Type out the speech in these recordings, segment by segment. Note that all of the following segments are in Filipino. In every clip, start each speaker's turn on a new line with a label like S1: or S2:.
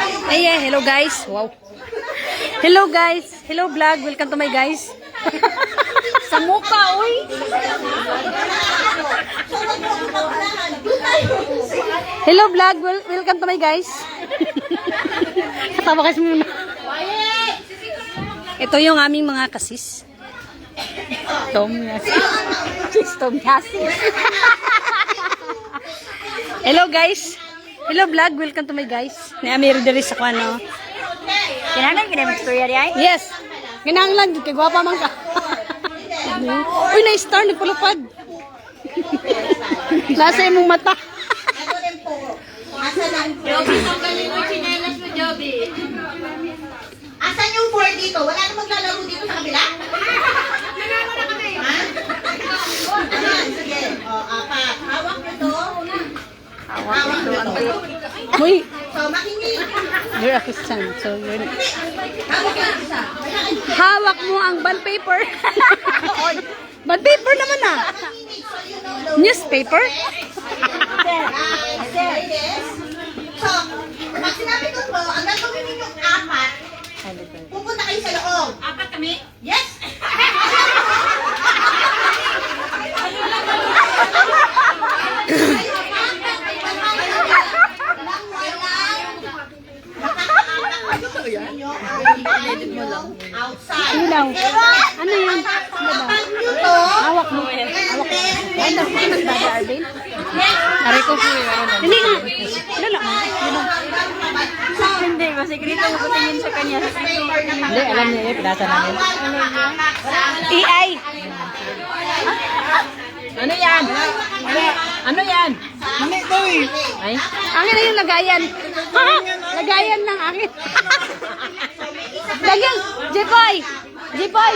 S1: Ay, hello guys. Wow. Hello guys. Hello vlog. Welcome to my guys. Sa mukha, uy. Hello vlog. Welcome to my guys. Katawa kasi muna. Ito yung aming mga kasis. Tom Yasis. Tom Yasis. Hello guys. Hello vlog. Welcome to my guys. Ni Amir diri sa kwano.
S2: Kinahanglan ka na mag-storya di ay?
S1: Yes. Kinahanglan kay gwapa man ka. Uy, na-star nagpulupad. Nasa imong mata.
S2: Joby, tanggalin mo yung chinelas mo, Joby.
S3: Asan yung 4 dito? Wala na maglalaro dito sa kabila?
S2: Nagano na kami.
S3: Ha? Ayan, sige. O, apat. Hawak nyo to. Hawak nyo to.
S1: Uy,
S3: So, makinig.
S1: you're a Christian. So, you're...
S3: Hawak nyo isa.
S1: Hawak mo ang bond paper. Bond paper naman ah.
S3: Makinig. So, you know the
S1: Newspaper?
S3: Yes. So, pag sinabi ko po, ang gagawin ninyong apat, pupunta kayo sa loob.
S2: Apat kami?
S3: Yes! Outside.
S1: Ilaw. Ano yun?
S3: Kapag nyo to,
S1: Hawak mo. Hawak mo. Ay, nagdada, Arvin? Aray ko. Hindi nga. Ano lang?
S2: Hindi, masikreto mo tingin sa kanya.
S1: Hindi, alam niya yun. Pinasa namin. AI.
S2: Ano yan? Ano yan?
S1: Ay, akin na yung lagayan. Lagayan ng akin. Lagyan. Jipoy. Jipoy.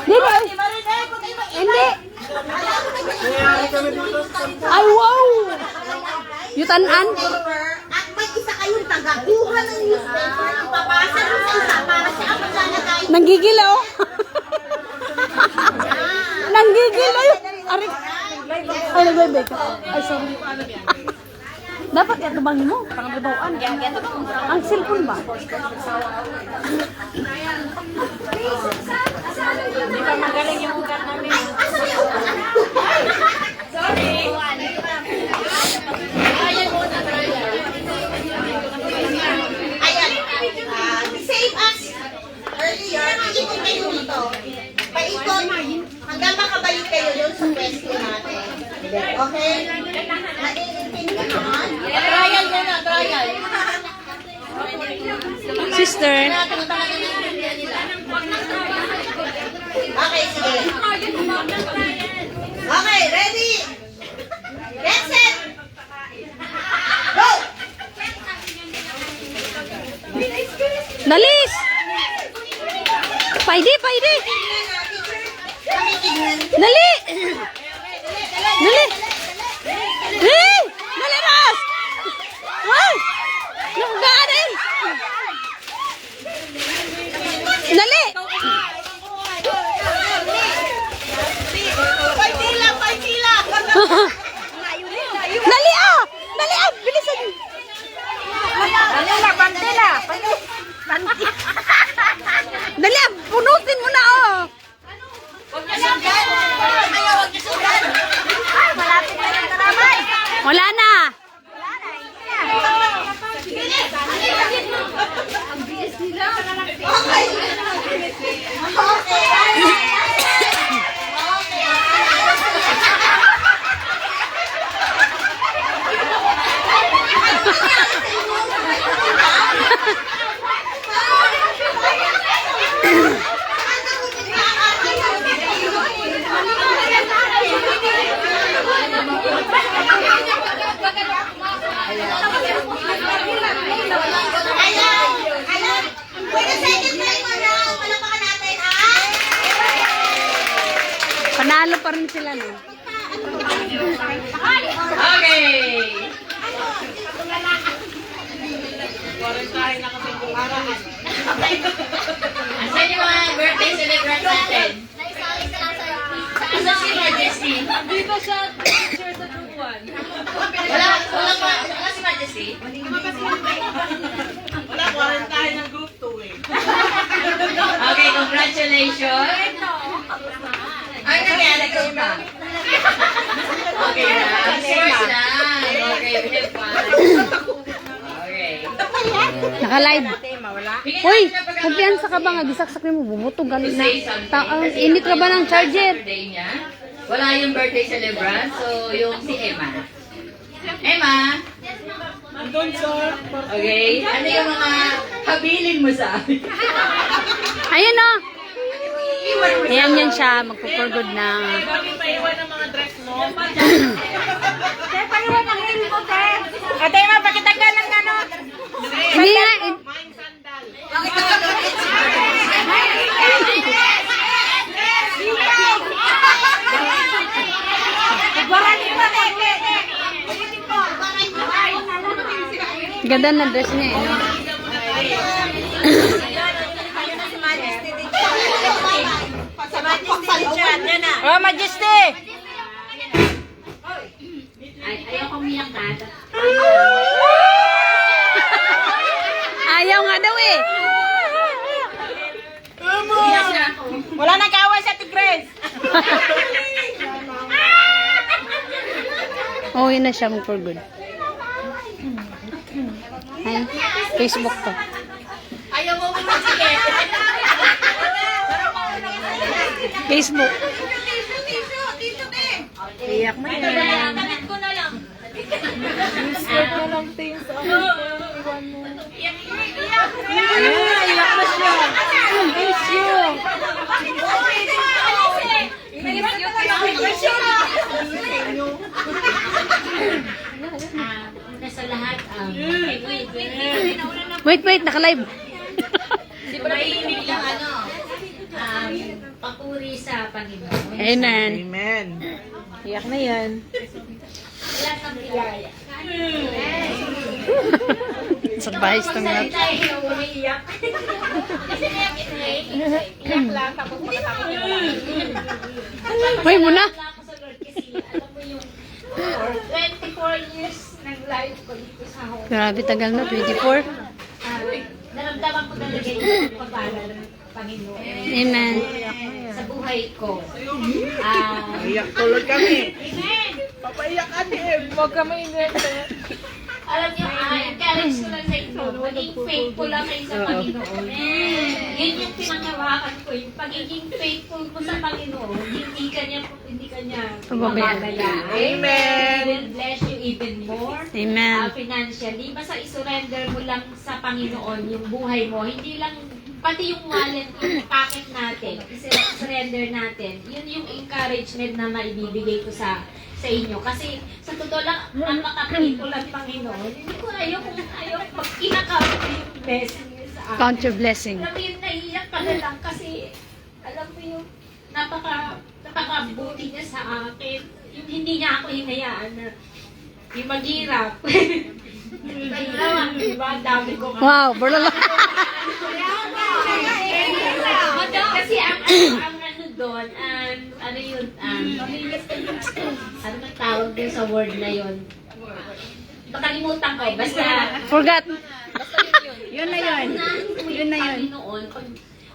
S1: Dito. Hindi. Ay, wow. Yutan-an.
S3: at may isa kayong tagakuha ng newspaper, ipapasa nyo sa isa para siya ang maglalagay.
S1: Nanggigil oh. Nanggigil oh. Ari. Ay, nagbebek. Ay, sorry. Dapat yatubangin mo. Pangabawaan. Ang cellphone ba?
S2: Hindi pa magaling yung ugat namin. Sorry.
S3: Ayan, same as earlier, ikot kayo dito. Paikot hanggang makabalik kayo doon sa pwesto natin. Okay? Naiintindihan?
S2: Trial mo na, trial.
S1: Sister.
S3: Okay, sige. Okay, ready? Get set! Go!
S1: Dalis! Paide, paide! Dali! Dali! Dali! Dali, Ras! Ay! Nakaganin! Dali!
S3: Paitila, paitila!
S1: Dali ah! Dali ah! Bilisan!
S2: Bandila, bandila.
S1: Dali ah! Punutin mo na oh!
S2: Huwag niyo sugan. Ayaw, huwag niyo sugan. Malapit na yung taramay.
S1: Wala na!
S3: Okay. Ayan. For the second time around, palapakan natin ang...
S1: Panalo pa rin sila no?
S2: Okay. Asan yung mga birthday celebrant natin? Asan si Majesty? Dito siya, picture sa group 1. Wala si Majesty. policy.
S3: Wala, quarantine ng group 2 eh.
S2: Okay, congratulations. Ay, nangyari ko pa. Okay na. First na. Okay, we have fun. Okay.
S1: Naka-live. Uy, kumpiyansa ka ba nga? Gisaksak mo, bumutog galing na. Init ka ba ng charger?
S2: Birthday niya. Wala yung birthday celebrant, so yung si Emma. Emma! Okay, ano yung mga habilin mo sa akin?
S1: Ayun o. Ayan yan siya, magpo-for good na.
S3: Paiwan ng mga dress mo.
S2: Paliwan ang hindi ko, te!
S3: Ate, mapakita ka ng ano?
S1: Hindi nga,
S3: Mine sandal.
S1: ganda na dress niya eh, no?
S3: Oh, Majesty!
S2: Ayaw umiyak na.
S1: Ayaw nga daw eh.
S3: Wala nang kaaway sa Tigres!
S1: Oh, yun na siya, mag-for good. Ay, Facebook to.
S2: Ayaw mo umiyak.
S1: Facebook.
S3: Iyak mo yan.
S2: Damit ko na lang.
S3: Skirt na lang things. Iwan mo.
S2: Iyak.
S3: Iyak na siya. Miss you.
S2: Una sa lahat,
S1: Wait, naka-live.
S2: Mahilig lang papuri sa Panginoon.
S1: Amen.
S3: Amen. Iyak na yan.
S2: Lahat ng biyaya.
S1: Surprise to nga.
S2: Tayo umiiyak. Kasi iyak lang, tapos pagkatapos
S1: Hoy, muna.
S2: ako sa Lord kasi alam mo yung for 24 years ng life ko dito sa home.
S1: Grabe, tagal na, 24.
S2: Naramdaman ko talaga yung pagpapala ng Panginoon
S1: Amen.
S2: sa buhay ko.
S3: Iyak tulad kami.
S2: Amen!
S3: Papaiyak ka din. Huwag ka mainete.
S2: Alam niyo, encourage ko lang sa inyo, maging faithful lang kayo sa Panginoon. Yun yung pinangawakan ko, yung pagiging faithful mo sa Panginoon, hindi ka niya
S1: Pababayaan.
S3: Amen.
S2: He will bless you even more.
S1: Amen.
S2: Financially, basta isurrender mo lang sa Panginoon yung buhay mo, hindi lang pati yung wallet, yung pocket natin, isurrender natin. Yun yung encouragement na maibibigay ko sa inyo. Kasi sa totoo lang, ang makapito lang Panginoon, hindi ko ayaw pag kinakap ko yung blessing niya sa akin.
S1: Count your blessing.
S2: Alam mo yung naiiyak ka na lang kasi alam mo yung napakabuti niya sa akin. Yung hindi niya ako hinayaan na yung maghirap. Diba? Ang dami ko.
S1: Wow, burlala.
S2: Kasi ang ano doon, ano yun, ano man tawag doon sa word na yun? Nakalimutan ko, basta
S1: Forgot.
S2: yun na yun. Yun na yun. Panginoon,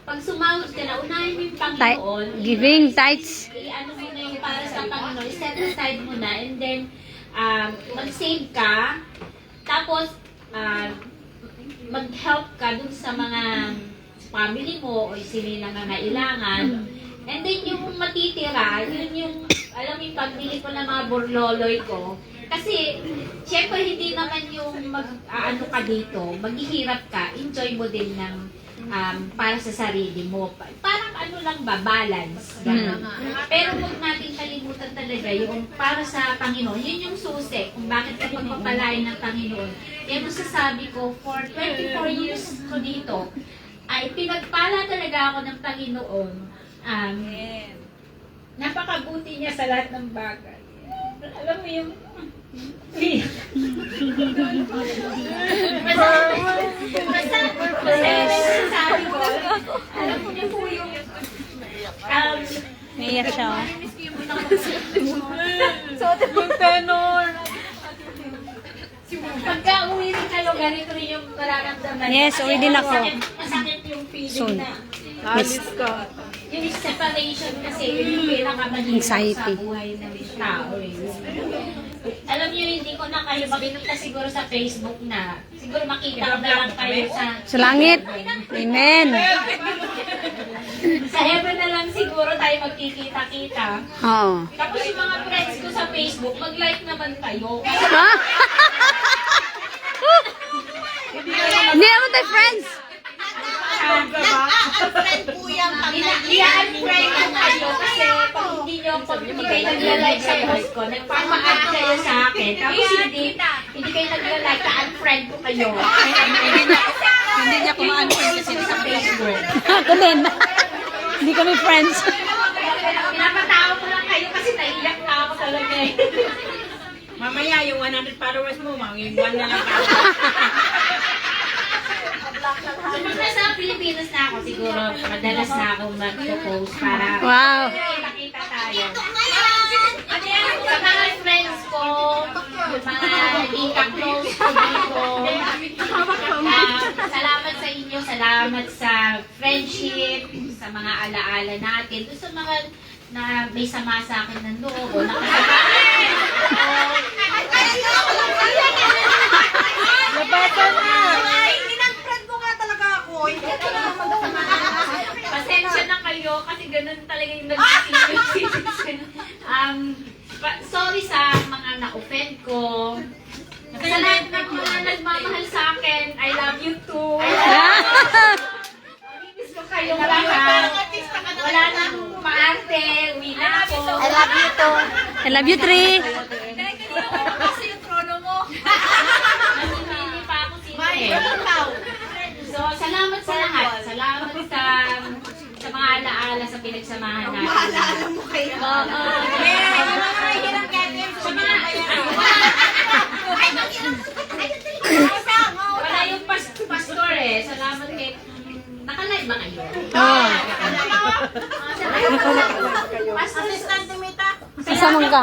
S2: pag sumahod ka na, unahin mo yung Panginoon.
S1: Giving, tithes.
S2: I-ano mo na yung para sa Panginoon, set aside mo na, and then, mag-save ka, tapos, mag-help ka dun sa mga family mo o sino yung nangangailangan. And then yung matitira, yun yung, alam mo yung pagbili ko ng mga burloloy ko. Kasi, syempre hindi naman yung ano ka dito, maghihirap ka, enjoy mo din ng para sa sarili mo. Parang ano lang ba, balance. Ganun. Pero huwag natin kalimutan talaga yung para sa Panginoon. Yun yung susi kung bakit ka pagpapalain ng Panginoon. Yan ang sasabi ko, for 24 years ko dito, ay pinagpala talaga ako ng Panginoon. Napakabuti niya sa lahat ng bagay. Alam mo yung basta sabi ko, alam mo niya po yung
S1: Naiyak siya. Oh.
S3: Yung tenor.
S2: Pagka uwi rin kayo, ganito rin yung nararamdaman.
S1: Yes, uwi din ako.
S2: Masakit yung feeling
S1: Soon.
S2: na.
S1: Miss,
S2: Yung separation kasi, yun yung pinakamahirap
S1: Anxiety.
S2: sa buhay ng tao. Alam niyo, hindi ko na kayo mabinunta siguro sa Facebook na. Siguro makita na lang kayo
S1: sa langit. Amen.
S2: sa heaven na lang siguro tayo magkikita-kita.
S1: Oo.
S2: Tapos yung mga friends ko sa Facebook, mag-like naman kayo.
S1: Ha? Hindi naman tayo friends.
S3: Nag-a-unfriend po yan pag
S2: I-unfriend ko kayo kasi pag hindi kayo nag-like sa post ko, nagpapa-add kayo sa akin. Tapos hindi kayo nag-like, ka-unfriend ko kayo.
S3: Hindi niya kuma-unfriend kasi sa Facebook.
S1: Ako din. Hindi kami friends.
S2: Pinapatawa ko lang kayo kasi naiyak na ako talaga eh.
S4: Mamaya yung 100 followers mo, yung 1 na lang ako.
S2: So, pag nasa Pilipinas na ako, siguro madalas na akong mag-post para
S1: Wow.
S2: makita tayo. Sa mga friends ko, yung mga ika-close ko dito, salamat sa inyo, salamat sa friendship, sa mga alaala natin, doon sa mga na may sama sa akin ng loob o nakasabay.
S3: Nabata na! In-unfriend mo nga talaga ako. Hindi ka na magkasama.
S2: Pasensya na kayo kasi ganun talaga yung nag-decision. Sorry sa mga na-offend ko. Sa lahat ng mga nagmamahal sa akin, I love you too. Miss ko kayong lahat. Wala na akong maarte. Uwi na ako.
S3: I love you too.
S1: I love you, Tree.
S2: Kasi yung trono mo. Namimili pa ako sino eh. So, salamat sa lahat. Salamat sa mga alaala sa pinagsamahan natin.
S3: Maalala mo kayo.
S2: Oo. Sa mga... Wala yung pastor eh. Salamat kay... Nakalive ba kayo?
S1: Oo.
S2: Pastor
S1: Kasama ka.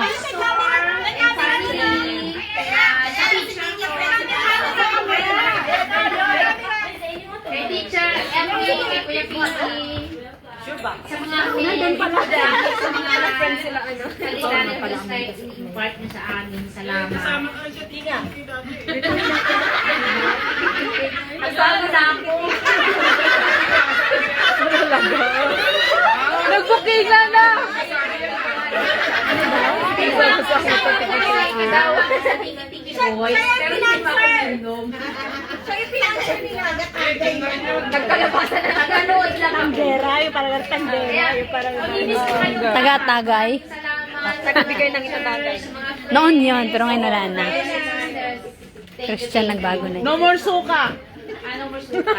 S2: Kay Teacher Emily, kay Kuya Pinky. Sa mga sa mga friends sila kalilangan ko sa impart niyo sa amin. Salamat. Kasama na ako.
S1: Nagpukisa na.
S2: Nagkalabasan na naganood lang ako.
S1: Yung parang tandera. Yung parang taga-tagay.
S2: Salamat. Nagbigay ng isang tagay.
S1: Noon yun, pero ngayon wala na. Christian nagbago na.
S4: No more suka!
S2: Ano mo suka?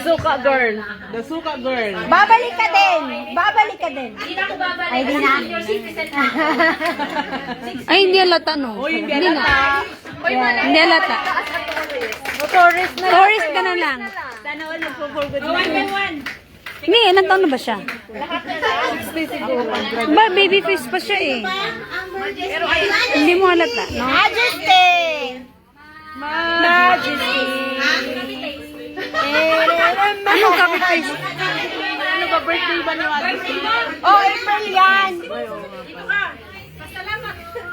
S4: Suka girl. The suka girl.
S3: Babalik ka din. Babalik ka din.
S2: Hindi na ako babalik.
S3: Ay, di na.
S2: Senior citizen na.
S1: Ay, hindi halata, no?
S4: O hindi alata.
S1: Hindi halata.
S3: Tourist na.
S1: Tourist ka na lang.
S3: Sana all nagpo-forward
S4: Oh, 1 by 1.
S1: Hindi, ilang taon na ba siya? Ba, baby face pa siya eh. Hindi mo halata, no?
S3: Majesty! Majesty!
S1: Anong cover face?
S4: Ano ba, birthday ba ni Majesty?
S3: Oh, April yan!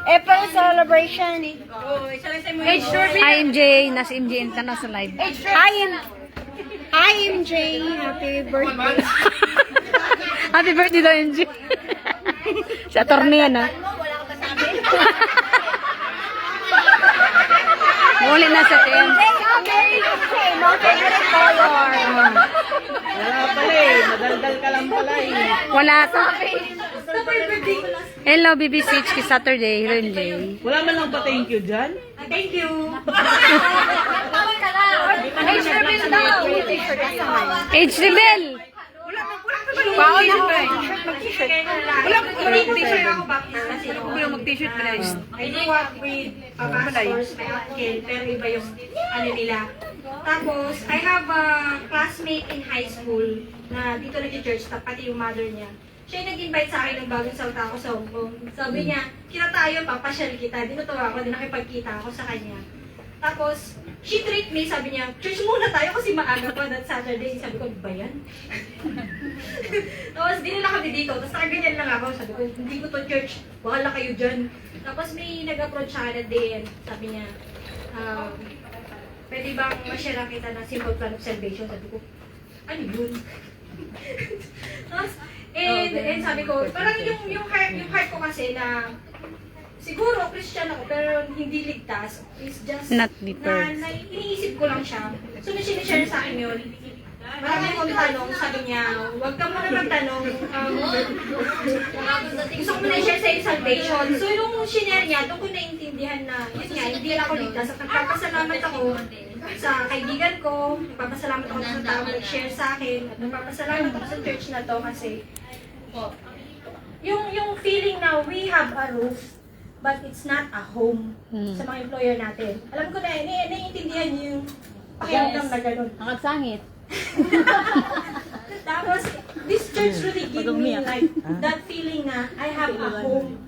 S3: April celebration.
S1: Hi, MJ. Nasa MJ Intano sa live.
S3: Hi, MJ. Happy birthday.
S1: Happy birthday daw, MJ. Si attorney yan, ha? Muli na sa team.
S3: No favorite color.
S4: Wala pala eh. Madaldal ka lang pala eh.
S1: Wala to. Hello, BBCHK Saturday. Hello, MJ.
S4: Wala man lang pa thank you dyan?
S1: Age rebel.
S3: Baon na ko.
S5: Mag-t-shirt ba na yun? I grew up with pastors, my uncle, pero iba yung ano nila. Tapos, I have a classmate in high school na dito nag-church, pati yung mother niya. Siya yung nag-invite sa akin ng bagong salta ako sa Hong Kong. Sabi niya, kita tayo, papasyal kita. Dinutuwa ako, din nakipagkita ako sa kanya. Tapos, she treat me, sabi niya, church muna tayo kasi maaga pa that Saturday. Sabi ko, ba yan? Tapos, dinala kami dito. Tapos, nakaganyan lang ako. Sabi ko, hindi ko to church. Bahala kayo dyan. Tapos, may nag-approach siya na day. Sabi niya, pwede bang ma-share kita na simple plan of salvation? Sabi ko, ano yun? Tapos, and sabi ko, parang yung heart ko kasi na, siguro, Christian ako, pero hindi ligtas. It's just
S1: Not be
S5: na iniisip ko lang siya. So, nung sinishare sa akin yun, marami akong tanong, sabi niya, huwag ka muna magtanong. Gusto ko muna i-share sa iyo salvation. So, nung sinare niya, doon ko naiintindihan na, yun nga, hindi lang ako ligtas. At nagpapasalamat ako sa kaibigan ko, nagpapasalamat ako sa tao nag-share sa akin, at nagpapasalamat ako sa church na to kasi yung feeling na we have a roof, but it's not a home sa mga employer natin. Alam ko na, naiintindihan niyo yung pakiramdam na gano'n.
S1: Nakagsangit.
S5: Tapos, this church really give me like that feeling na I have a home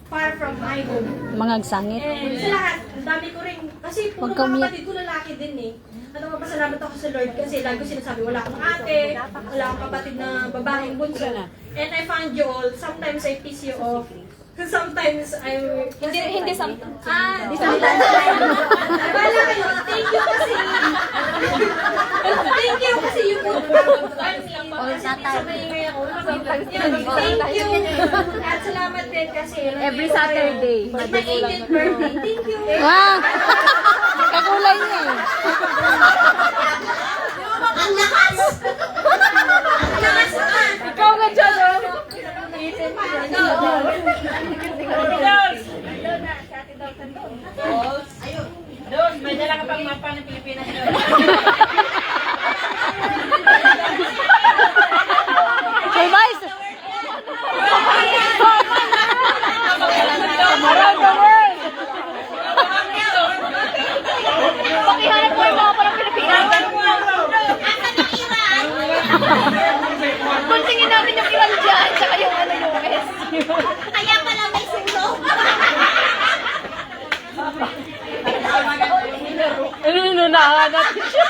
S5: far from my home.
S1: Mga agsangit.
S5: And sa lahat, ang dami ko rin, kasi puro
S1: Huwag kang
S5: mga
S1: umiyak.
S5: kapatid ko lalaki din eh. At mapasalamat ako sa Lord kasi lagi ko sinasabi, wala akong ate, wala akong kapatid na babaeng bunso. And I found you all, sometimes I piss you off. Sometimes I'm... Hindi sometimes. Di sometimes. Wala kayo. Thank you kasi. Thank you kasi you put all the time. Thank you. At salamat din kasi.
S1: Every Saturday.
S5: My 18th birthday. Thank you.
S1: Wow! Kakulay niya eh.
S3: Ang lakas! Ang lakas naman!
S1: Ikaw nga dyan, oh.
S4: Doon, may dala ka pang mapa ng Pilipinas doon.
S1: Survive! Around the world! Pakihanap mo yung mga parang Pilipinas. Kuntingin namin yung Iran dyan, tsaka yung US.
S3: Kaya pala may sundo.
S1: Inunahan natin siya.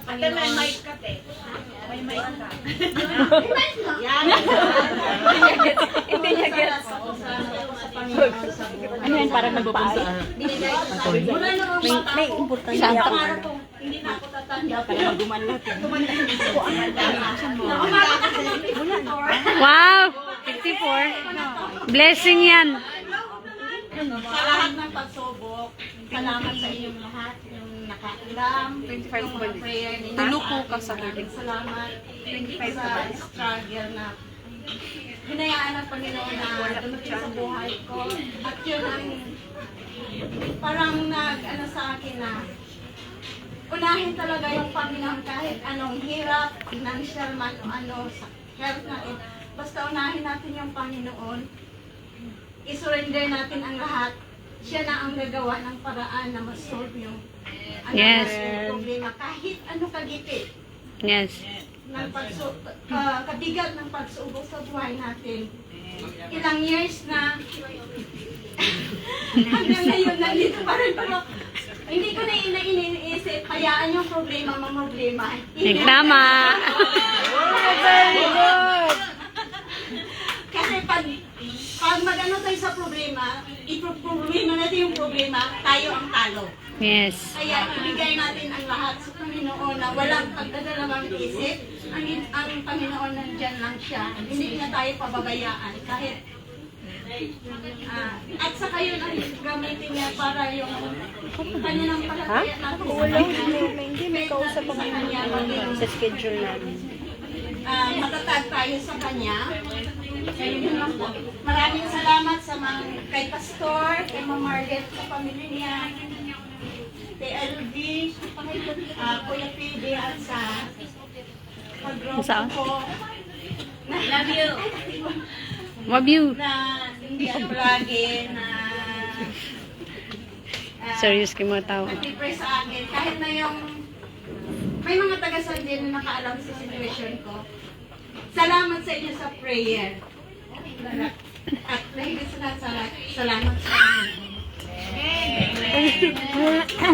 S4: Ate, may mic ka, te. May mic ka.
S1: Hindi niya gets. Ano yan, parang nagpaay? May importante ako.
S4: Hindi na ako tatanda.
S1: Wow! 54. Blessing yan.
S4: Sa lahat ng pagsubok, salamat sa inyong lahat. Yung nakailam, yung mga prayer ninyo. Tuluko ka sa Lord. Salamat sa struggle na hinayaan ng Panginoon na dumating sa buhay ko. At yun ang parang nag-ano sa akin na unahin talaga yung Panginoon kahit anong hirap, financial man o ano, sa health natin. Basta unahin natin yung Panginoon. I-surrender natin ang lahat. Siya na ang gagawa ng paraan na ma-solve yung
S1: Yes.
S4: problema. Kahit ano kagiti
S1: Yes.
S4: ng kabigat ng pagsubok sa buhay natin. Ilang years na hanggang ngayon nandito pa rin, pero hindi ko na iniisip, hayaan yung problema, problema.
S1: Tama. Very good.
S4: Kasi pag mag-ano tayo sa problema, iproblema natin yung problema, tayo ang talo.
S1: Yes.
S4: Kaya ibigay natin ang lahat sa Panginoon na walang pagdadalawang isip. Ang Panginoon nandyan lang siya. Hindi na tayo pababayaan. Kahit at saka yun ang gamitin niya para yung kanyang palataya natin sa kanya.
S1: Hindi, may kausap
S4: sa kanya.
S1: sa schedule namin.
S4: Matatag tayo sa kanya. Kaya yun lang po. Maraming salamat sa mga kay Pastor, kay Ma'am Margaret, sa pamilya niya, kay LB, Kuya PB, at sa
S1: Saan?
S4: pag-grow ko. Love you.
S1: Love you.
S4: Na hindi ano lagi na
S1: Serious kayo mga tao.
S4: nag-pray sa akin. Kahit na yung may mga taga-San din na nakaalam sa situation ko. Salamat sa inyo sa prayer. At higit sa lahat, salamat sa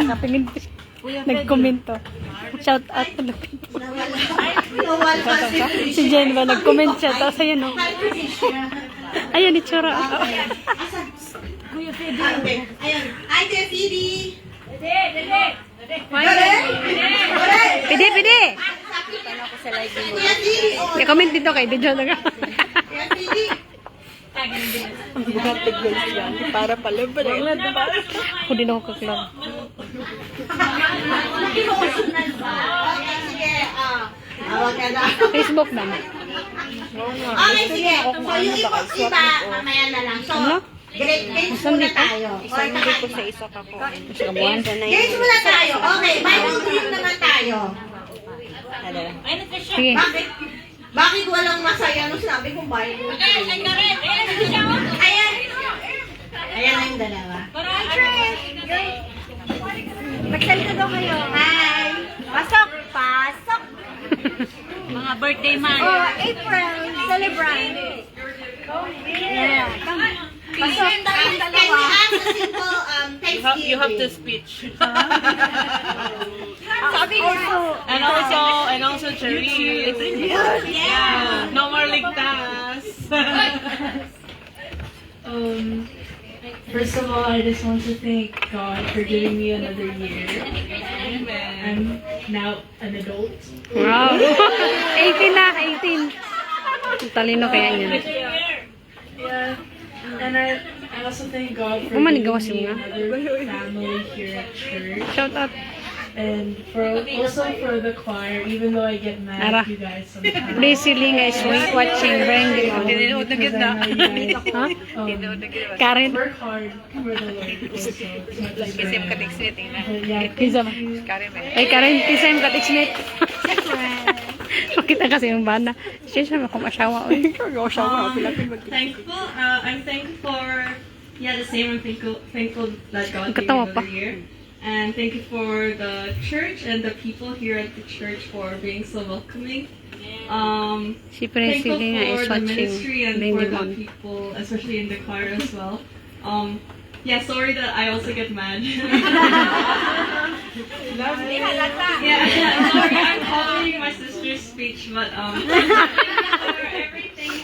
S1: Nakapingin pa siya. Nag-commento. Shout out to the people.
S3: Nawala si
S1: Si Jen ba, nag-comment siya. Tapos ayan o. Ayan, itsura.
S3: Ayan. Hi, Kuya Phoebe.
S1: Pidi, pidi!
S3: Kuya Phoebe. Oh,
S1: I-comment dito kay Dijon.
S3: Kuya Phoebe.
S1: Para pala ba ako din ako kaklang.
S3: Okay, sige. Awag ka na.
S1: Facebook ba?
S3: Okay, sige. So, yung iba, mamaya na lang. So, grade muna tayo. Or
S1: isa ka po. Isa ka buwan?
S3: grades muna tayo. Okay, Bible dream naman tayo.
S1: Sige.
S3: Bakit walang masaya nung sinabi kong Bible dream? Ayan. Ayan na yung dalawa.
S5: Magsalita daw kayo.
S3: Hi.
S5: Pasok! Pasok!
S4: mga birthday man.
S5: Oh, April, celebrant. Yeah, come. Pasok tayong
S3: Can
S5: dalawa.
S3: we ask a simple Thanksgiving?
S6: You have to speech.
S5: Sabi ko.
S6: And also Cherry. Yeah. No more ligtas.
S7: First of all, I just want to thank God for giving me another year. I'm now an adult.
S1: Wow. 18 na, 18. Ang talino kaya yan.
S7: Yeah. And I also thank God for
S1: Manigawa
S7: giving me
S1: siya nga.
S7: another family here at church.
S1: Shout out.
S7: And also for the choir, even though I get mad
S1: Ara.
S7: at you guys sometimes.
S1: Please siling is watching. Bring it on.
S7: Because I know you guys
S1: Karen.
S7: work hard for the Lord also. Kasi yeah,
S1: Kisa ba? Ay, Karen, kisa yung katixmate. Makita kasi yung banda. Siya siya makumasawa.
S6: Thankful. I'm thankful for the same. I'm thankful that God gave me
S1: Katawa pa.
S6: another year. And thank you for the church and the people here at the church for being so welcoming.
S1: Si
S6: Thankful
S1: Presley nga is
S6: for the
S1: watching.
S6: ministry and
S1: Bring
S6: for
S1: it
S6: the
S1: on.
S6: people, especially in the choir as well. Sorry that I also get mad. Yeah, sorry, I'm copying my sister's speech, but for everything,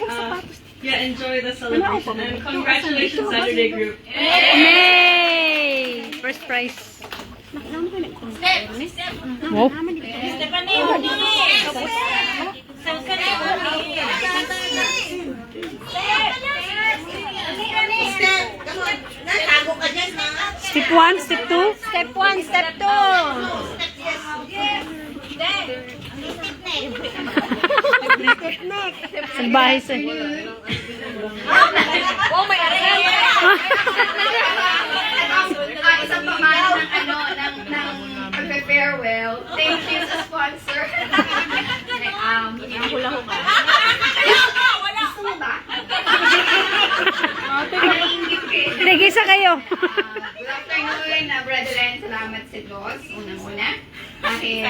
S6: enjoy the celebration and congratulations Saturday group.
S1: Yay! First prize. Wow.
S3: Step. Come on. Natago ka dyan, ha?
S1: Step 1, step 2.
S5: Step 1, step 2.
S1: Salbahe sa.
S5: Oh my God.
S8: Isang pamana ng pagpe-farewell. Thank you sa sponsor. Gusto mo ba? Naiingit ko eh.
S1: Nagisa kayo.
S8: Good afternoon, brethren. Salamat sa Diyos. Unang-una. Dahil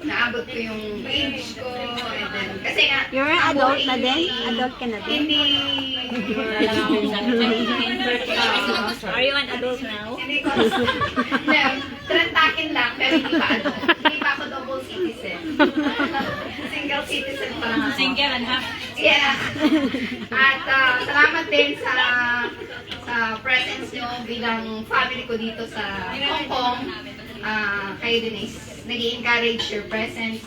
S8: naabot ko yung age ko. And then, kasi nga,
S5: You're an adult na din? Adult ka na din?
S8: hindi...
S2: Are you an adult now?
S8: Hindi ko. No, trantakin lang, pero hindi pa ano. Hindi pa ako double citizen. Single citizen pa lang ako.
S2: Single and half.
S8: Yeah. At salamat din sa presence nyo bilang family ko dito sa Hong Kong. Kayo din is nag-i-encourage your presence.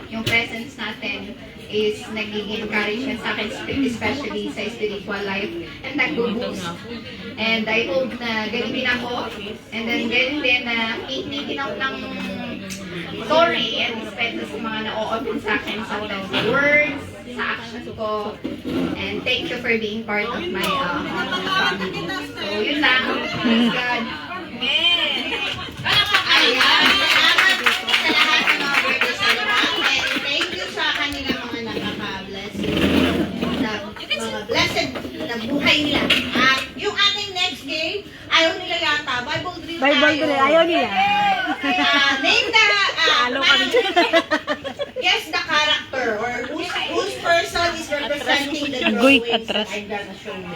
S8: Yung presence natin is nag-i-encourage yan sa akin, especially sa spiritual life. And nag-boost. And I hope na ganun din ako. And then ganun din na hindi ako ng sorry and especially sa mga na-o-open sa akin sa words, sa actions ko. And thank you for being part of my family. So yun lang. Praise God.
S3: Ayan. Salamat sa lahat ng mga birthday celebrant. And thank you sa kanilang mga nakaka-bless. Mga blessed na buhay nila. At yung ating next game, ayaw nila yata. Bible drill tayo.
S5: Bible drill, ayaw nila.
S3: Name the, guess the character or whose person is your representing the
S1: Agoy,
S3: drawings
S1: atras.
S3: that I'm gonna show you.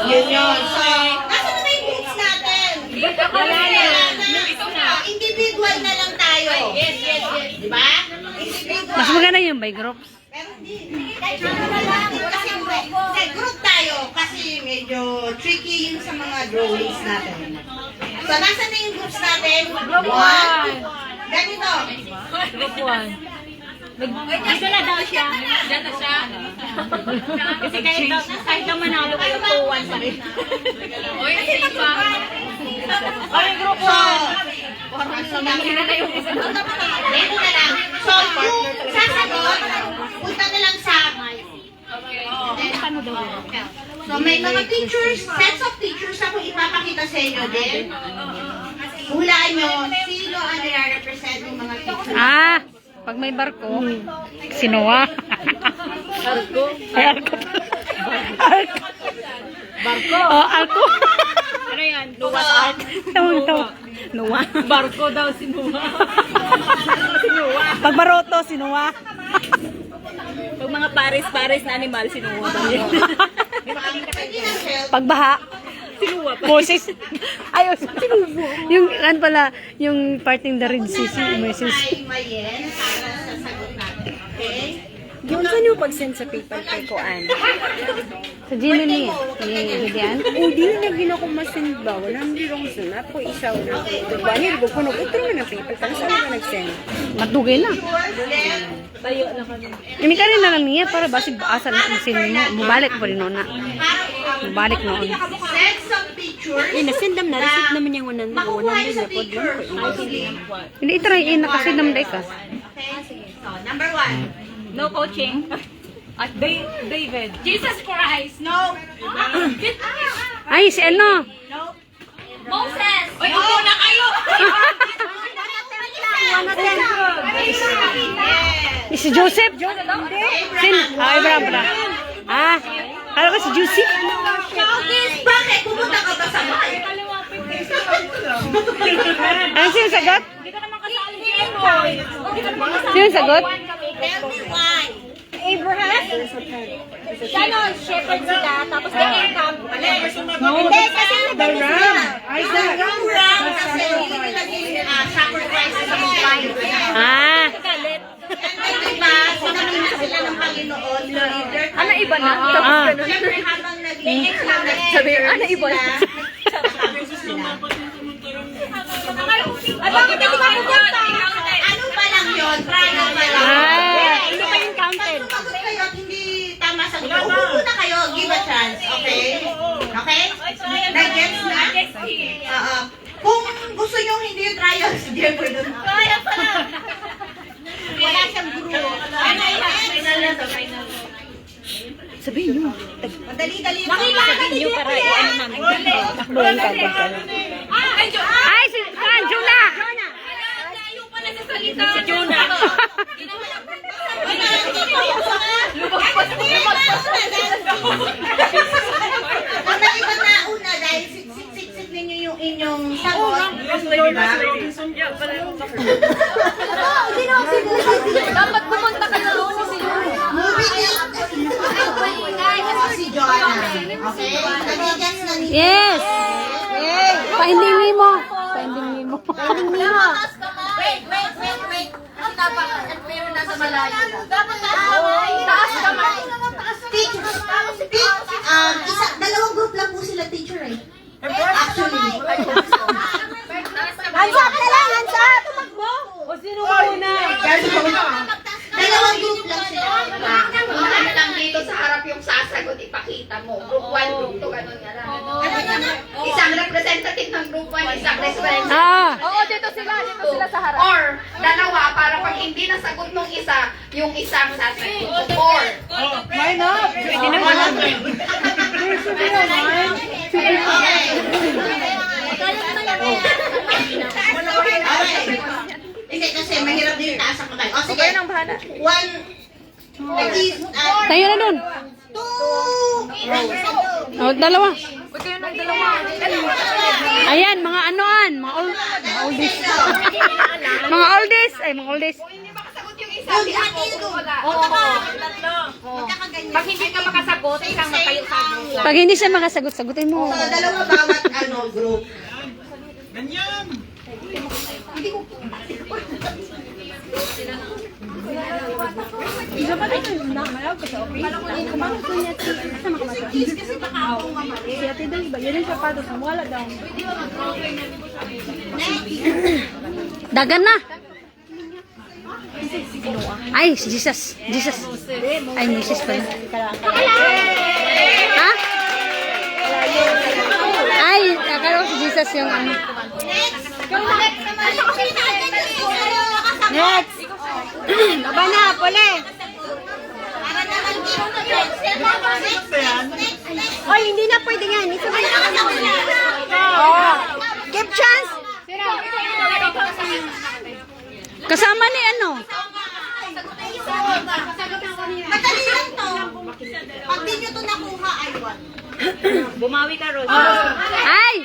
S3: Yun yun. So, nasa na yung groups natin? Wala na. Individual na lang tayo. Yes. Di ba? Individual.
S1: Mas maganda yung by groups.
S3: Pero hindi. Kasi group tayo kasi medyo tricky yung sa mga drawings natin. So, nasa na yung groups natin? Group 1. Ganito.
S1: Group 1.
S2: Dito na daw siya. Diyan na siya. Kasi kahit na manalo kayo, 2-1 pa rin. Oy, kasi pa.
S3: Ay, group 1. So, ganito na lang. So, yung sasagot, punta na lang sa So, may mga teachers, sets of teachers ako ipapakita sa inyo din. Hulaan nyo, sino ang nire-represent ng mga teachers.
S1: Ah, pag may barko, sinuwa. Arko? Ay, arko. Barko? Oh, arko.
S2: Ano yan? Luwas art?
S1: Tawa. Nuwa.
S2: Barko daw sinuwa.
S1: Pag baroto, sinuwa.
S2: Pag mga pares-pares na animal, sinuwa daw yan.
S3: Pwede na help.
S1: Pagbaha.
S2: Sinuwa pa.
S1: Moses. Ayos. Yung, ano pala, yung parting the Red Sea, si Moses.
S3: Kay Mayen para sa sagot natin. Okay?
S4: Yung saan yung pag-send sa paper kay Koan?
S1: Sa Gino niya. Yan.
S4: O, di na gina ko masend ba? Wala hindi lang sunat ko isa na. Diba? Nilibog ko nung ito naman ang paper. Kaya saan ka nag-send?
S1: Matugay na.
S2: Tayo na kami.
S1: Ini ka rin na lang niya para basig baasan ang sinin mo. Mubalik pa rin noon na. Mubalik noon.
S3: Sets of teachers.
S4: Eh, nasendam na. Receipt naman yung 100
S3: Makuha nyo sa
S4: na pod lang.
S3: teachers. Mostly.
S1: Hindi itry na kasi naman ka.
S3: Okay, sige. So, number 1.
S2: No coaching. At David. Jesus Christ. No.
S1: Ay, si ano?
S2: Moses. Oy, upo na kayo.
S1: Si Joseph? Sin? Ah, Abraham. Ah, kala ko si Joseph.
S3: Bakit? Pumunta ka ba sa bahay?
S1: Ano siya yung sagot?
S2: Hindi ka naman kasali si Emoy.
S1: Sino yung sagot?
S3: Tell me why.
S2: Abraham? Ganon, shepherd sila, tapos may camp. Hindi, kasi
S3: Ram. Kasi hindi naging sacrifice sa mga bayo.
S1: Ah,
S3: And diba, sinamin sila ng Panginoon. Leader.
S4: Ano iba na?
S1: ah.
S3: Siyempre habang nag-iingat sila,
S4: Sabi, ano iba na?
S2: Ay, bakit hindi ka pumunta?
S3: Ano pa lang yun? Trial pa lang.
S1: Ah.
S3: Hindi pa yung counted. Pag sumagot kayo at hindi tama sa gusto, upo na kayo. Give a chance. Okay? Okay? Nag-gets na? Oo. Kung gusto nyo hindi yung trials, Jeffrey doon. Kaya pa lang. Wala siyang group. Final na to, final.
S4: Sabihin nyo.
S3: Madali-dali.
S2: Sabihin niyo para i-ano namin.
S4: Takbo lang kagad ka.
S1: Ay, si Juna!
S2: Ayaw pala sa salita. Si Jonah.
S3: Ang naiba na una dahil siksik ninyo yung inyong sagot.
S2: Dapat pumunta kayo doon si
S3: Moving si Jonah. Okay? Nagigets na ninyo.
S1: Yes! Painding mo. Painding mo.
S2: Wait. Kasi dapat, pero nasa malayo na. Dapat taas kamay.
S3: Dalawang group lang po sila, teacher eh. Actually.
S2: Hands up na lang, hands up! Tumakbo! O sino muna?
S3: Dalawang group lang sila.
S8: Kung ano lang dito sa harap yung sasagot, ipakita mo. Group 1, group 2, ganun nga lang. Isang representative ng group 1, isang representative.
S1: Ah,
S2: Oo, dito sila sa harap.
S8: Or, dalawa, para pag hindi nasagot nung isa, yung isang sasagot. Or,
S1: pwede na wala.
S3: Hindi kasi mahirap din taas ang kamay. O sige. One.
S1: Tayo na dun.
S3: Two.
S1: O, dalawa. Ayan, mga anoan. Mga oldies. Mga oldies. Ay, mga oldies.
S8: kung hindi makasagot yung Sabi ako,
S2: Pag hindi ka makasagot, isang magkayo sa group.
S1: Pag hindi siya makasagot, sagutin mo.
S3: So, dalawa bawat group.
S1: Dagan na. Ay, si Jesus. Jesus. Ay, Mrs. pala. Ha? Ay, akala ko si Jesus yung ano. Next. Baba na, pole. Oy, hindi na pwede yan. Isa ba yan? Oh. Give chance. Kasama ni ano?
S3: Madali lang to. Pag di nyo to nakuha, ay what?
S2: Bumawi ka, Rose.
S1: Ay!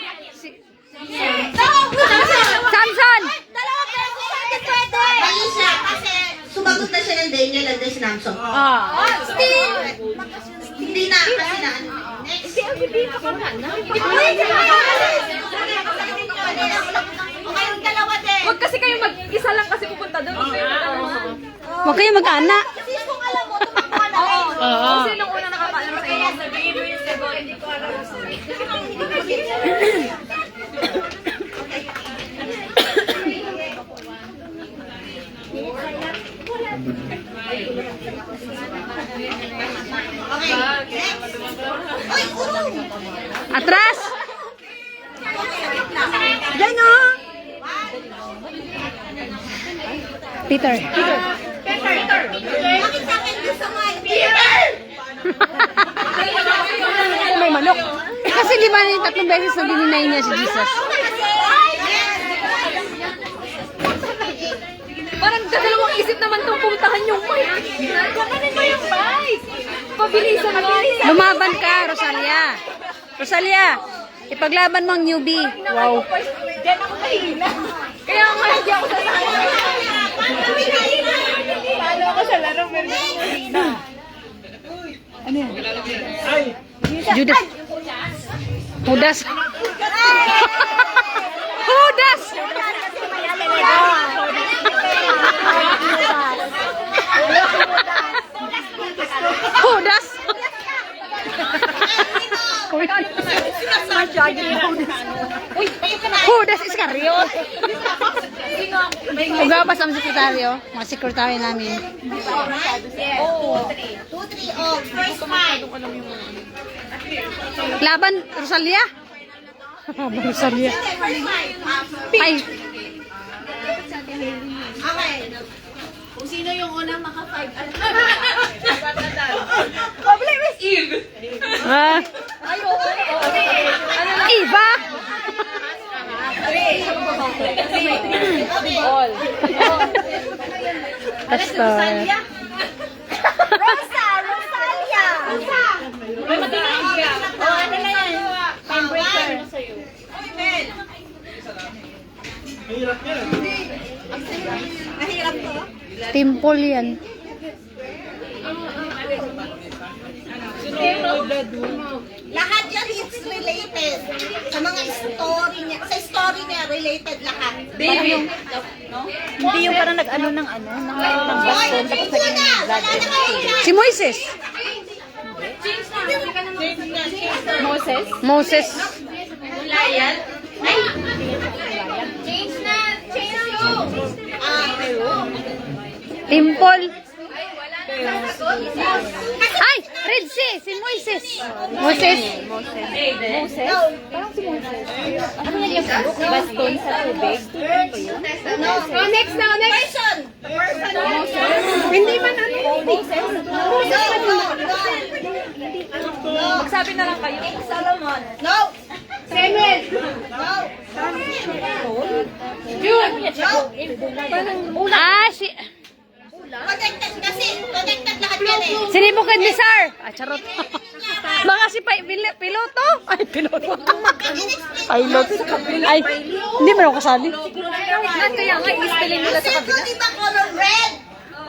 S1: Samson!
S3: Mali siya kasi sumagot na siya ng Daniel and then si Namso.
S1: Still!
S3: Hindi na, kasi na ano. Next. Okay, yung dalawa din.
S4: Huwag kasi kayo mag-isa lang kasi pupunta doon.
S1: Huwag kayo mag-ana.
S3: Kasi kung alam mo, tumakbo na rin.
S4: Kung sinong una nakakaalam sa inyo, sabihin mo yung sagot. Hindi ko alam.
S3: Okay, next. Oy, urong.
S1: Atras! Diyan o! Peter.
S3: Bakit sa akin doon sa mic? Peter!
S1: May manok. Kasi di ba yung 3 beses na dininay niya si Jesus?
S4: Parang dalawang isip naman itong puntahan yung mic. Kakanin mo yung mic. Pabilisan mo.
S1: Lumaban ka, Rosalia. Rosalia, ipaglaban mo ang newbie. Wow.
S4: Diyan ako nahina. Kaya nga hindi ako sa laro. Lalo ako sa laro, pero hindi ako nahina.
S1: Judas. Judas. Judas. Judas. Judas Iscariot. Uga pa sa sekretaryo, mga sekretaryo namin.
S3: 2, 3, oh, first fight.
S1: Laban Rosalia. Rosalia. Ay,
S3: Okay.
S4: Kung sino yung unang maka-5.
S1: ah. Iba. Pastor. Temple yan.
S3: Lahat yan is related. Sa mga story niya, sa story niya, related lahat.
S4: Hindi yung parang nag-ano ng ano, ng
S3: Hoy, change nyo na! Wala na kayo!
S1: Si Moises.
S4: Moses.
S1: Moses. Temple. Ay, Red Sea, si Moises. Moses.
S4: Parang si Moses. Ano yan yung baston sa tubig?
S3: No, next now, next! Person!
S4: Hindi man ano. Moses. Magsabi na lang kayo. Solomon.
S3: No!
S4: Samuel.
S3: No!
S1: Ah, si...
S3: Connected kasi, connected lahat yan eh.
S1: Si Nebuchadnezzar. Ah, charot. Baka si piloto. Ay, piloto. Pilot. Ay, hindi mo ako kasali.
S4: Kaya nga, i-spelling nila sa
S3: Kasi ito,
S4: kabila.
S3: di ba color red?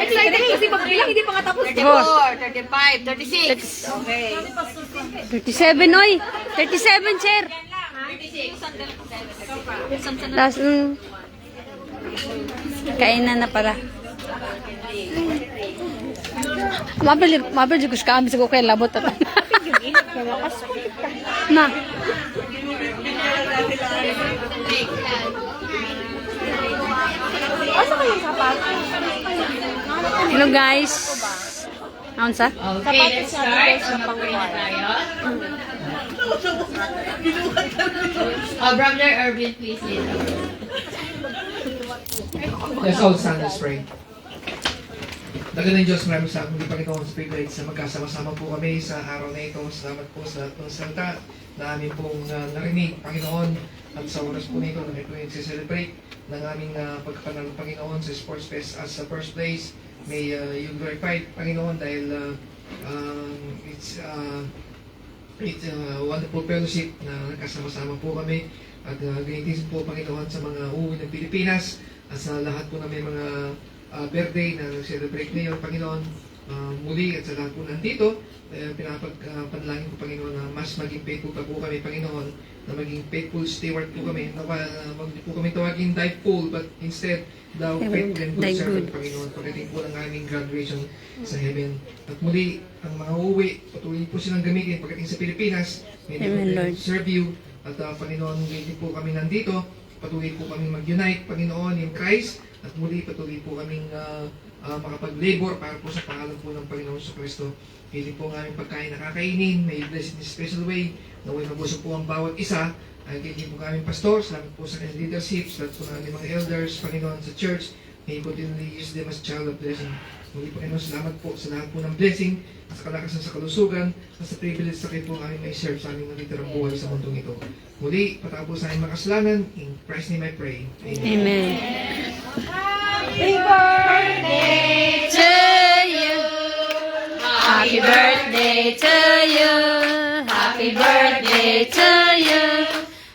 S8: Excited kasi pagbilang, hindi pa nga tapos.
S1: 34,
S8: 35, 36.
S1: 37, oy. 37, sir. Last, kainan na pala. Mabel juga kami sa kaya labot at na. Hello guys. Naon sa?
S2: Okay, let's start. Mag-pray na tayo. Brother Irvin, please lead.
S9: Let's all stand and pray. Dagan ng Diyos, maraming sa aking Panginoon sa privilege sa magkasama-sama po kami sa araw na ito. Salamat po sa lahat ng salita na aming pong narinig, Panginoon. At sa oras po nito na may po yung celebrate ng aming pagkapanalo, Panginoon, sa Sports Fest as sa first place. May you glorified, Panginoon, dahil it's wonderful fellowship na nagkasama-sama po kami. At ganyan din po, Panginoon, sa mga uuwi ng Pilipinas at sa lahat po na may mga birthday na celebrate ngayon, Panginoon, muli at sa lahat po nandito, pinapagpanalangin ko, Panginoon, na mas maging faithful pa po kami, Panginoon, na maging faithful steward po kami, na wag po kami tawagin die full, but instead, thou faithful and good servant, Panginoon, pagdating po ng aming graduation sa heaven. At muli, ang mga uuwi, patuloy po silang gamitin pagdating sa Pilipinas, may serve you, at Panginoon, hindi po kami nandito, patuloy po kami mag-unite, Panginoon, in Christ, at muli patuloy po kaming makapag-labor para po sa pangalan po ng Panginoon sa Kristo. Hindi po ang aming pagkain nakakainin, may blessed in a special way, naway mabusog po ang bawat isa. Hindi po ang aming pastor, salamat po sa kanyang leadership, salamat po ng aming mga elders, Panginoon, sa church. May continually use them as child of blessing. Muli Panginoon, salamat po sa lahat po ng blessing, sa kalakasan sa kalusugan, at sa privilege sa kayo po ang aming may serve sa aming natitirang buhay sa mundong ito. Muli, patapos sa aming makasalanan, in Christ's name I pray. Amen.
S1: Amen. Happy birthday to you. Happy birthday to you.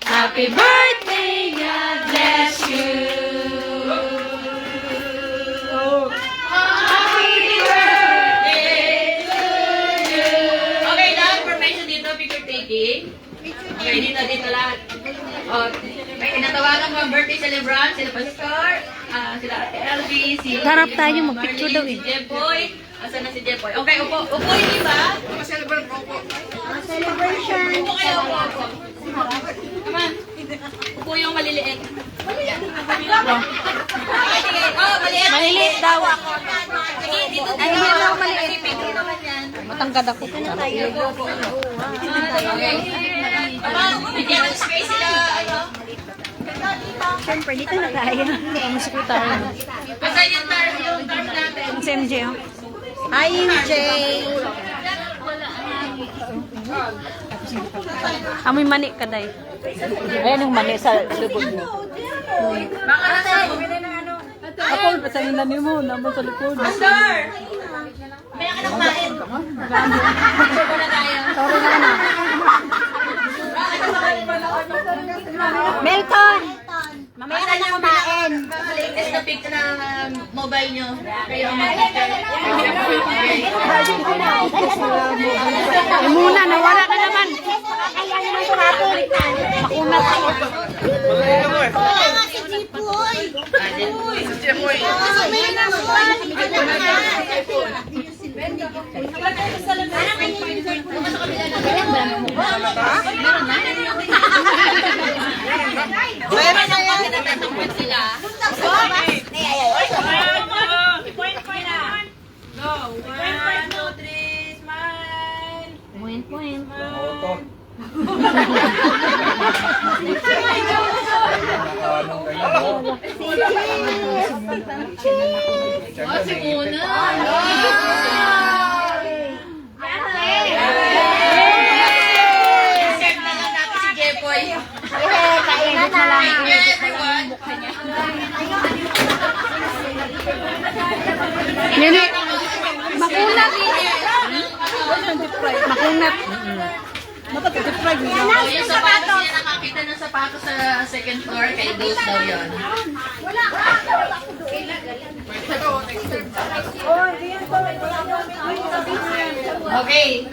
S1: Happy birthday, God bless you.
S2: Okay, lahat information dito, picture taking. Okay, dito lahat. May tinatawagan ko ang birthday celebrant, sila Pastor, sila Ate Elvie, si
S1: Harap tayo, mag-picture daw eh.
S2: si Jepoy. Asan na si Jepoy? Okay, upo. Upo, hindi ba?
S9: Celebrate po po.
S2: Upo kayo, upo. Come on. Upo yung maliliit. Sige, maliit.
S1: Maliliit daw.
S2: Sige, dito.
S1: Ay, hindi daw maliit.
S2: Pipigil naman yan.
S1: Matangkad ako.
S2: Okay. Come on, bigyan ng space sila, ano?
S1: Siyempre, dito na tayo. Ang sekretary.
S2: Asan yung tarp natin?
S1: Ang si MJ, oh. Hi, MJ! Amoy mani ka, day. Ayan yung mani sa likod mo.
S2: Baka nasa...
S1: Apol, pasayin na mo. Naman sa likod.
S2: Pastor! May ka na kumain. Pastor na tayo.
S1: Sorry na na. Melton! Mamaya ka na kumain.
S2: Latest na pic ng mobile nyo. Kayo ang
S1: Ay muna, nawala ka naman. Makunat ako.
S2: Meron na yan. Tinatapos sila.
S1: Point.
S2: Si Muna. Serve na lang natin si Jepoy.
S1: Kainan na lang.
S2: Thank you, everyone.
S1: Nini, makunat. Makunat.
S2: Oh, yung sapatos niya, nakakita ng sapatos.
S8: sapatos sa second floor, kay Dose daw yun. Okay.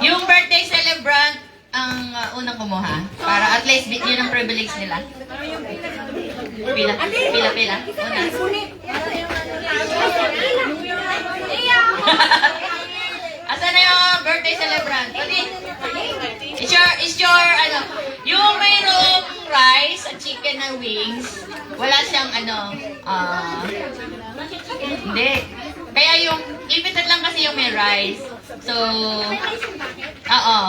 S8: Yung birthday celebrant ang unang kumuha. Para at least yun ang privilege nila. Pila. Una. Asan na yung birthday celebrant? Pati. It's your, yung mayroong rice at chicken na wings, wala siyang hindi. Kaya yung, limited lang kasi yung may rice. So, oo.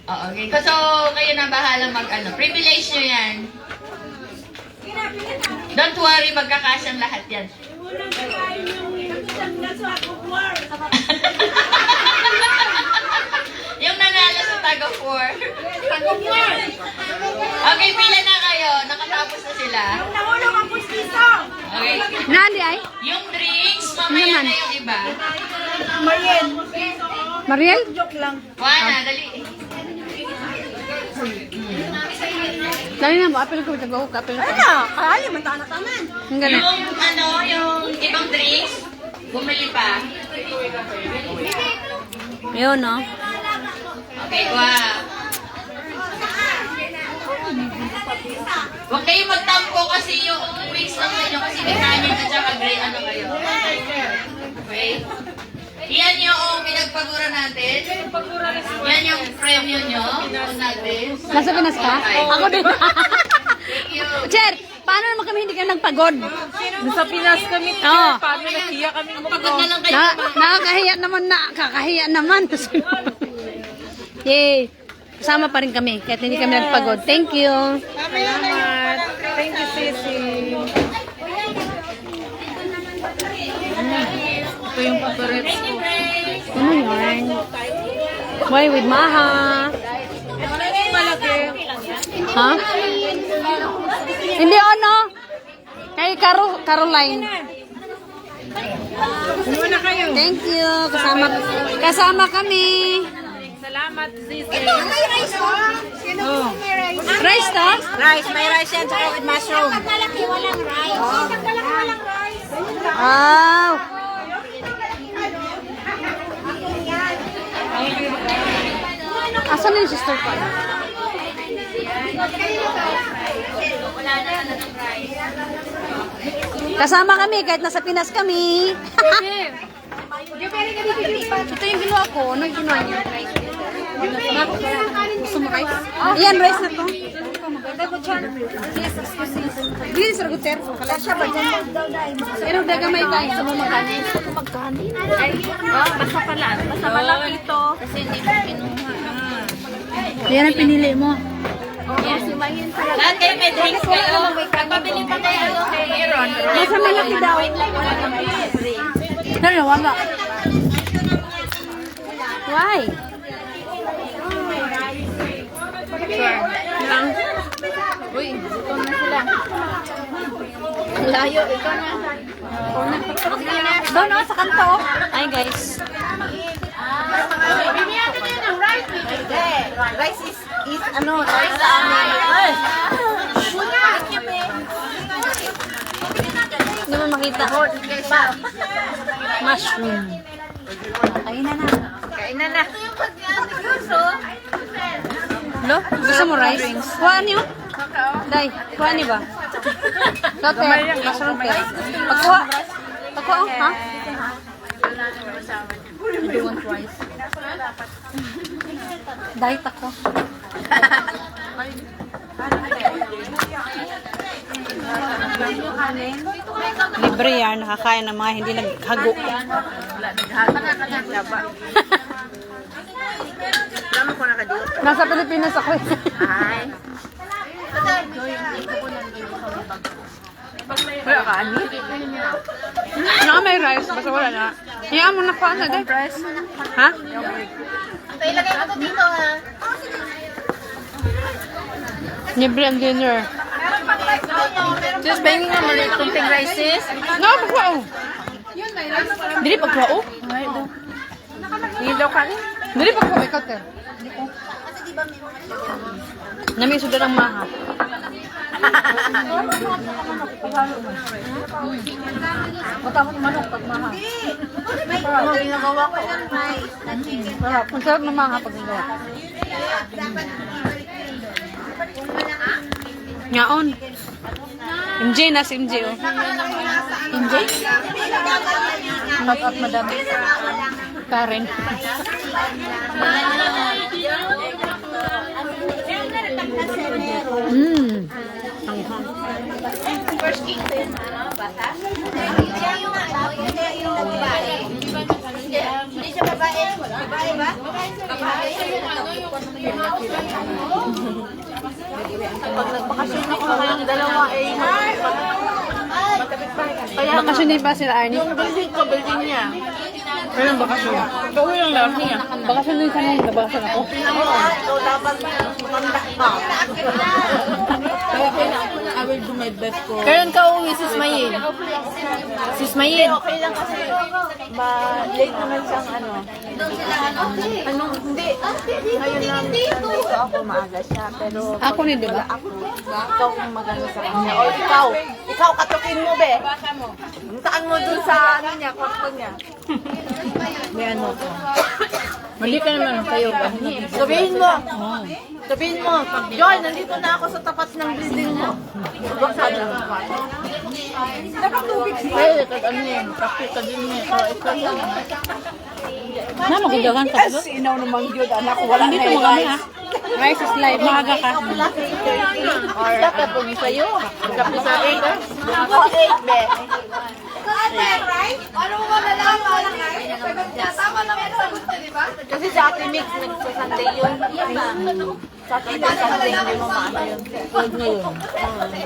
S8: Okay. So, kayo na bahala privilege nyo yan. Don't worry, magkakasyang lahat yan. Yung nanalo sa Tag-of-War. Okay, pila na kayo. Nakatapos na sila. Okay.
S5: Nandi ay?
S8: Yung drinks, mamaya na yung iba.
S5: Mariel?
S8: Juana, dali.
S5: Dali na mo, apel ko. Tago ko, apel ko.
S4: Kaya, mantana-tanan.
S5: Ang galing.
S8: Yung ibang drinks, bumili pa.
S5: Yun, no?
S8: Okay, kuha. Huwag kayo magtampo kasi yung wings lang ninyo kasi may kanin at saka gray kayo. Okay? Yan yung pinagpagura natin. Yan yung premyo nyo natin.
S5: Nasa Pinas ka? Ako din.
S8: Thank you.
S5: Cher, paano naman kami hindi ka nagpagod?
S4: Sa Pinas kami,
S5: Oo.
S4: paano nahiya kami
S8: Pagod na lang kayo.
S5: Nakakahiya naman kakahiya naman. Yay! Kasama pa rin kami, kahit hindi kami nagpagod. Thank you.
S4: Salamat. Thank you, Sisi. Ito yung paborits ko.
S5: Ano yan? Why with Maha?
S4: Malaki.
S5: Ha? Hindi, ano? Kay Caroline.
S4: Muna kayo.
S5: Thank you. Kasama kami.
S4: Salamat, Sisi.
S5: Oh. Rice to?
S4: Rice, may rice yan, tsaka with mushroom.
S5: Wow. Asan na yung sister ko? Kasama kami kahit nasa Pinas kami. Ito yung ginawa ko. Ano yung ginawa niya? Gusto mo rice? Ayan, rice na to. Dili sa Guter. Kasya ba dyan? Pero dagamay tayo. Sa mga magkano.
S4: Basta pala. Basta malaki ito. Kasi hindi mo kinuha.
S5: Yan ang pinili mo.
S8: Lahat kayo may drinks kayo. Pagpabili pa kayo kay Aaron.
S5: Nasa malaki daw. Ano, wala. Why?
S4: Sure. Lang. Uy, ito na sila.
S5: Layo, ikaw na. Doon, no, sa kanto. Hi, guys.
S4: Rice is ano, rice sa amin.
S5: Hindi mo makita. Mushroom.
S4: Kainan na.
S5: Lo, gusto mo rice? Kuhaan niyo? Day, kuhaan niyo ba? Lote, mushroom pa. Pagkuha, ha? I don't want rice. Diet ako. Libre yan, nakakain ng mga hindi naghago. Nasa Pilipinas ako eh.
S4: Wala ka, ani?
S5: Naka may rice, basta wala na. Hayaan mo na kuha na, day. Ha?
S3: Ilagay mo ito dito ha.
S5: Libre ang dinner.
S4: Just banging nga mali itong pink rices.
S5: No, pagkuha oh. Dili pagkuha oh.
S4: Hindi daw
S1: daw kanin. Dili pa ko ikaw te. Nami sudah ng maha. Matakot manok pag maha.
S3: Ginagawa ko yan, rice na chicken.
S1: Sarap. Ang sarap ng maha pag nagawa. Ngaon. MJ na si MJ oh. MJ? Shout out madam. Karen.
S3: First cake ko yun, bata. Yung babae. Hindi siya babae. Babae ba? Babae.
S4: Pag nagbakasyon ako ng dalawa eh,
S1: Bakasyon din pa sila Arnie.
S4: yung building ko, building niya.
S1: Kailan bakasyon? Gawin lang lang niya. Bakasyon din sana yung bakasyon ako.
S4: So, dapat makandak ka. Kaya I will do my best ko.
S1: Kailan ka uwi, Sis Mayin? Sis Mayin?
S4: Okay lang kasi late naman siyang ano. Anong, hindi. Ngayon lang, dito ako maaga siya. Pero
S1: Ako ni, di ba?
S4: ako, ikaw ang magano sa kanya. O ikaw katukin mo be. Puntaan mo dun sa ano niya, kwarto niya.
S1: May ano ka. Mali ka naman kayo ba?
S4: Sabihin mo, Joy, nandito na ako sa tapat ng building mo. Sabi ko, nakatubig siya.
S1: Ay, ano yun? Kapit ka din niya. So, ikaw yan. Na, magagawan ka ba?
S4: Sinaw naman yun, anak ko, wala
S1: Hindi
S4: na
S1: ito magami ha. Rice is live. Maaga ka.
S4: Or kapag sa'yo, kapag sa akin, ako 8, be.
S3: Ano mo malalaman? Tama naman sa gusto, di ba?
S4: Kasi sa ating mix, nagsasunday yun. Sa ating mix, Sunday, hindi mo maano yun.
S1: Huwag ngayon.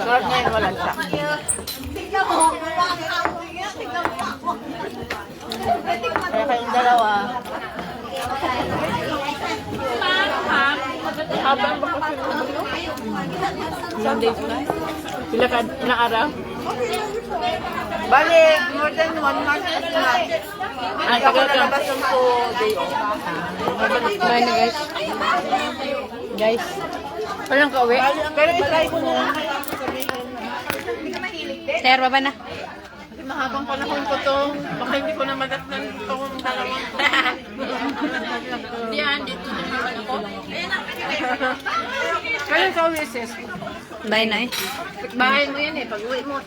S4: Lord ngayon, wala siya.
S3: Tignan mo. Tignan mo ako.
S4: Kaya kayong dalawa. Habang bakasyon mo dito? Sunday na? Sila ka na araw? Bale, more than 1 month na. Ay, ako nalabas ko day off.
S1: Bye na guys. Guys. Walang ka uwi?
S4: Pero itry ko na.
S1: Sir, baba na.
S4: Kasi mahabang panahon ko to. Baka hindi ko na madatnan itong dalawang to. Diyan, dito naman ako. Kaya ikaw, Mrs.
S1: Bye na eh.
S4: Bahay mo yan eh, pag uwi mo.